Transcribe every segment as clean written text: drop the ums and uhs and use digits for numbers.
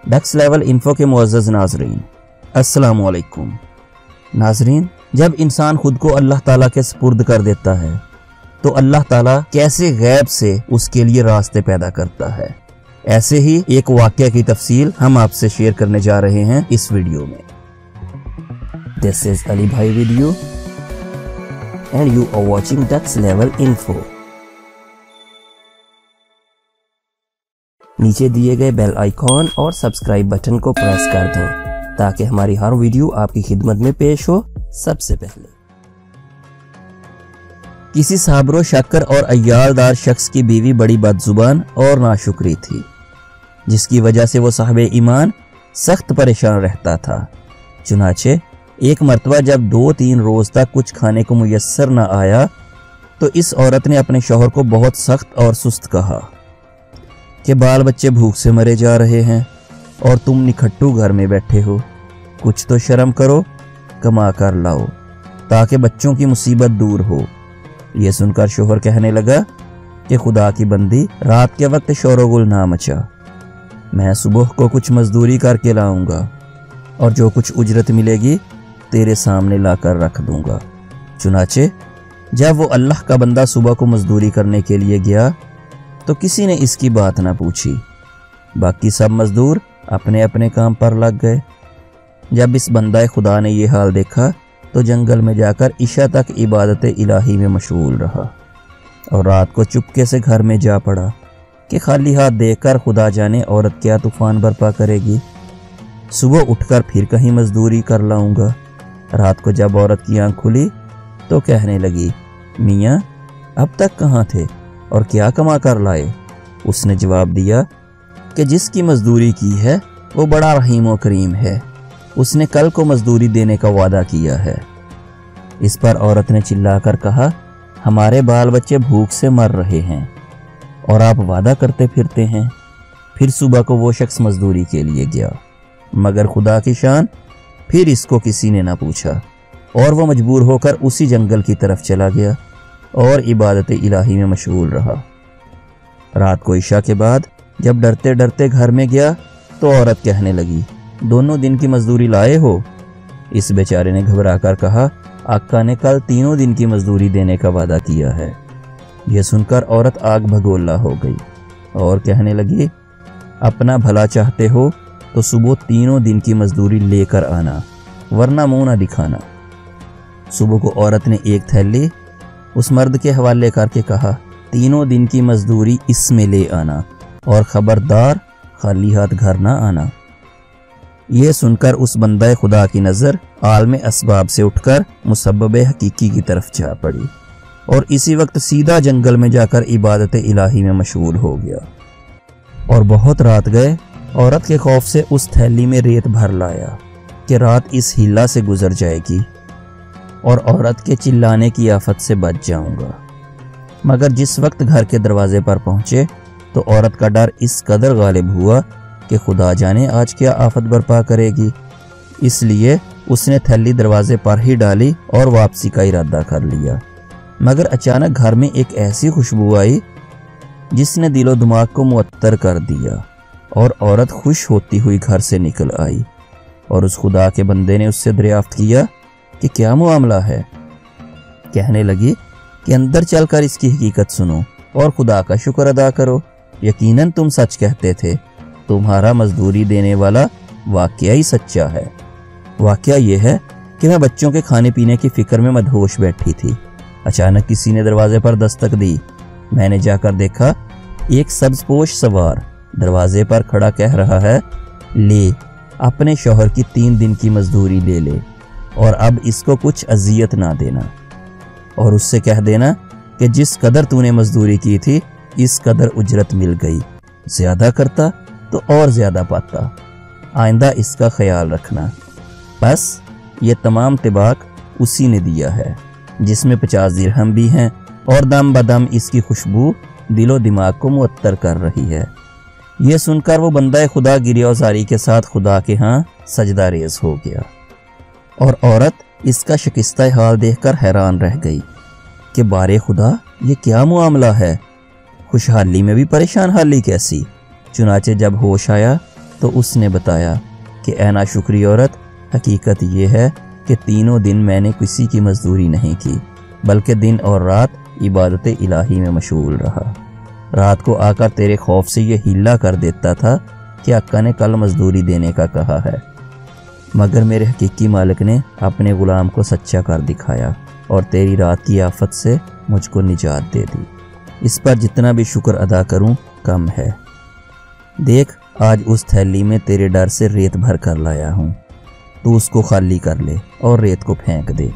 Ducks level info के मुअज़्ज़ज़ नाज़रीन, अस्सलामु अलैकुम। नाज़रीन, जब इंसान खुद को अल्लाह ताला के सुपुर्द कर देता है तो अल्लाह ताला कैसे गैब से उसके लिए रास्ते पैदा करता है। ऐसे ही एक वाक़या की तफसील हम आपसे शेयर करने जा रहे हैं इस वीडियो में। दिस इज अली भाई video and you are watching ducks level info. नीचे दिए गए बेल आइकॉन और सब्सक्राइब बटन को प्रेस कर दें ताकि हमारी हर वीडियो आपकी खिदमत में पेश हो सबसे पहले। किसी साबरो शक्कर और अय्यालदार शख्स की बीवी बड़ी बदजुबान और नाशुक्री थी, जिसकी वजह से वो साहिबे ईमान सख्त परेशान रहता था। चुनाचे एक मर्तबा जब 2-3 रोज तक कुछ खाने को मुयस्सर न आया तो इस औरत ने अपने शौहर को बहुत सख्त और सुस्त कहा कि बाल बच्चे भूख से मरे जा रहे हैं और तुम निखट्टू घर में बैठे हो, कुछ तो शर्म करो, कमा कर लाओ ताकि बच्चों की मुसीबत दूर हो। यह सुनकर शोहर कहने लगा कि खुदा की बंदी, रात के वक्त शोरगुल ना मचा, मैं सुबह को कुछ मजदूरी करके लाऊंगा और जो कुछ उजरत मिलेगी तेरे सामने लाकर रख दूंगा। चुनाचे जब वो अल्लाह का बंदा सुबह को मजदूरी करने के लिए गया तो किसी ने इसकी बात ना पूछी। बाकी सब मजदूर अपने अपने काम पर लग गए। जब इस बंदा खुदा ने यह हाल देखा तो जंगल में जाकर इशा तक इबादत इलाही में मशगूल रहा और रात को चुपके से घर में जा पड़ा कि खाली हाथ देखकर खुदा जाने औरत क्या तूफान बर्पा करेगी। सुबह उठकर फिर कहीं मजदूरी कर लाऊंगा। रात को जब औरत की आंख खुली तो कहने लगी, मियाँ अब तक कहाँ थे और क्या कमा कर लाए। उसने जवाब दिया कि जिसकी मजदूरी की है वो बड़ा रहीम और करीम है, उसने कल को मजदूरी देने का वादा किया है। इस पर औरत ने चिल्लाकर कहा, हमारे बाल बच्चे भूख से मर रहे हैं और आप वादा करते फिरते हैं। फिर सुबह को वो शख्स मजदूरी के लिए गया, मगर खुदा की शान, फिर इसको किसी ने ना पूछा और वो मजबूर होकर उसी जंगल की तरफ चला गया और इबादत इलाही में मशगूल रहा। रात को इशा के बाद जब डरते डरते घर में गया तो औरत कहने लगी, दोनों दिन की मजदूरी लाए हो। इस बेचारे ने घबरा कर कहा, आका ने कल 3 दिन की मजदूरी देने का वादा किया है। यह सुनकर औरत आग भगोला हो गई और कहने लगी, अपना भला चाहते हो तो सुबह 3 दिन की मजदूरी लेकर आना, वरना मुंह ना दिखाना। सुबह को औरत ने एक थैली उस मर्द के हवाले करके कहा, 3 दिन की मजदूरी इसमें ले आना और खबरदार खाली हाथ घर ना आना। यह सुनकर उस बंदा खुदा की नज़र आलम असबाब से उठकर मुसब्बब हकीकी की तरफ जा पड़ी और इसी वक्त सीधा जंगल में जाकर इबादत इलाही में मशगूल हो गया। और बहुत रात गए, औरत के खौफ से उस थैली में रेत भर लाया कि रात इस हिला से गुजर जाएगी और औरत के चिल्लाने की आफत से बच जाऊंगा। मगर जिस वक्त घर के दरवाजे पर पहुंचे तो औरत का डर इस कदर गालिब हुआ कि खुदा जाने आज क्या आफत बर्पा करेगी। इसलिए उसने थैली दरवाजे पर ही डाली और वापसी का इरादा कर लिया। मगर अचानक घर में एक ऐसी खुशबू आई जिसने दिलो दिमाग को मुअत्तर कर दिया और औरत खुश होती हुई घर से निकल आई और उस खुदा के बंदे ने उससे दरियाफ्त किया कि क्या मामला है। कहने लगी कि अंदर चलकर इसकी हकीकत सुनो और खुदा का शुक्र अदा करो, यकीनन तुम सच कहते थे, तुम्हारा मजदूरी देने वाला वाकया ही सच्चा है। वाकया यह है कि मैं बच्चों के खाने पीने की फिक्र में मदहोश बैठी थी। अचानक किसी ने दरवाजे पर दस्तक दी। मैंने जाकर देखा, एक सब्जपोश सवार दरवाजे पर खड़ा कह रहा है, ले अपने शौहर की 3 दिन की मजदूरी ले ले और अब इसको कुछ अजियत ना देना और उससे कह देना कि जिस कदर तूने मजदूरी की थी इस कदर उजरत मिल गई, ज्यादा करता तो और ज्यादा पाता, आइंदा इसका ख्याल रखना। बस ये तमाम तिबाक उसी ने दिया है जिसमें 50 दिरहम भी हैं और दम बदम इसकी खुशबू दिलो दिमाग को मुअत्तर कर रही है। यह सुनकर वो बंदा खुदा गिरियाजारी के साथ खुदा के यहाँ सजदा रेज हो गया और औरत इसका शिकस्ता हाल देखकर हैरान रह गई कि बारे खुदा ये क्या मामला है, खुशहाली में भी परेशान हाली कैसी। चुनाचे जब होश आया تو اس نے بتایا کہ اے ناشکری عورت، حقیقت یہ ہے کہ تینوں دن میں نے کسی کی مزدوری نہیں کی، بلکہ دن اور رات عبادت الہی میں مشغول رہا۔ رات کو آ کر تیرے خوف سے یہ ہیلا کر دیتا تھا کہ آقا نے کل مزدوری دینے کا کہا ہے، مگر میرے حقیقی مالک نے اپنے غلام کو سچا کر دکھایا اور تیری رات کی آفت سے مجھ کو نجات دے دی۔ اس پر جتنا بھی شکر ادا کروں کم ہے۔ دیکھ، آج اس تھیلی میں تیرے ڈر سے ریت بھر کر لایا ہوں، تو اس کو خالی کر لے اور ریت کو پھینک دے۔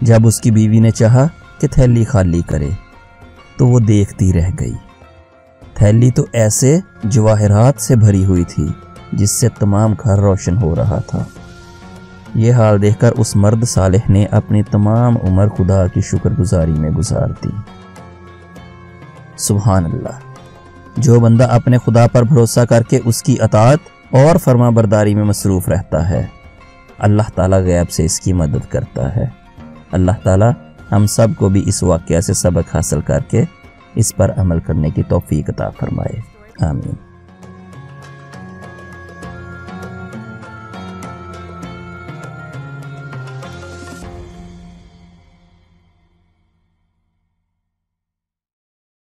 جب اس کی بیوی نے چاہا کہ تھیلی خالی کرے تو وہ دیکھتی رہ گئی۔ تھیلی تو ایسے جواہرات سے بھری ہوئی تھی جس سے تمام گھر روشن ہو رہا تھا۔ یہ حال دیکھ کر اس مرد صالح نے اپنی تمام عمر خدا کی شکر گزاری میں گزار دی۔ سبحان اللہ! جو بندہ اپنے خدا پر بھروسہ کر کے اس کی اطاعت اور فرما برداری میں مصروف رہتا ہے، اللہ تعالیٰ غیب سے اس کی مدد کرتا ہے۔ اللہ تعالیٰ ہم سب کو بھی اس واقعہ سے سبق حاصل کر کے اس پر عمل کرنے کی توفیق عطا فرمائے۔ آمین۔